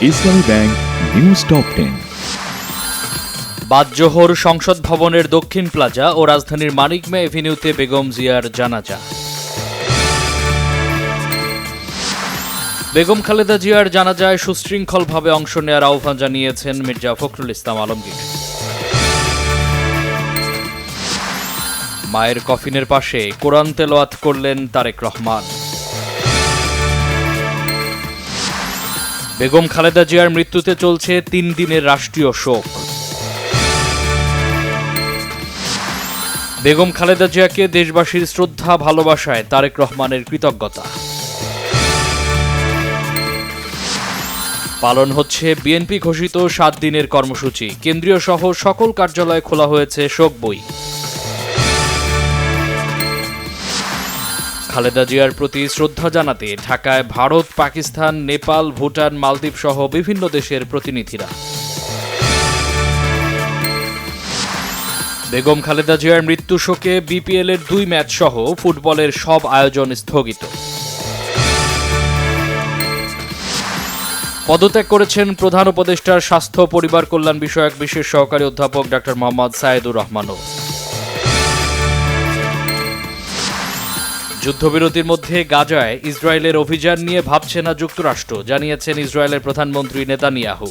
ইসলামী bank news top 10। বাদ-জোহর সংসদ ভবনের দক্ষিণ প্লাজা ও রাজধানীর মানিক মে এভিনিউতে বেগম জিয়ার জানাজা। বেগম খালেদা জিয়ার জানাজায় সুশৃঙ্খলভাবে অংশ নেওয়ার আহ্বান জানিয়েছেন মির্জা ফখরুল ইসলাম আলমগীর। মায়ের কফিনের পাশে কোরআন তেলাওয়াত করলেন তারেক রহমান। বেগম খালেদা জিয়ার মৃত্যুতে চলছে 3 দিনের রাষ্ট্রীয় শোক। বেগম খালেদা জিয়াকে দেশবাসীর শ্রদ্ধা ভালোবাসায় তারেক রহমানের কৃতজ্ঞতা। পালন হচ্ছে বিএনপি ঘোষিত 7 দিনের কর্মসূচি। কেন্দ্রীয় সহ সকল কার্যালয়ে খোলা হয়েছে শোক বই। খালেদা জিয়ার প্রতি শ্রদ্ধা জানাতে ঢাকায় ভারত, পাকিস্তান, নেপাল, ভুটান, মালদ্বীপ সহ বিভিন্ন দেশের প্রতিনিধিরা। বেগম খালেদা জিয়ার মৃত্যু শোকে বিপিএল-এর 2 ম্যাচ সহ ফুটবলের সব আয়োজন স্থগিত। পদত্যাগ করেছেন প্রধান উপদেষ্টার স্বাস্থ্য পরিবার কল্যাণ বিষয়ক বিশেষ সহকারী অধ্যাপক ডক্টর মোহাম্মদ সায়েদুর রহমানও। যুদ্ধবিরতির মধ্যে গাজায় ইসরায়েলের অভিযান নিয়ে ভাবছে না যুক্তরাষ্ট্র, জানিয়েছেন ইসরায়েলের প্রধানমন্ত্রী নেতানিয়াহু।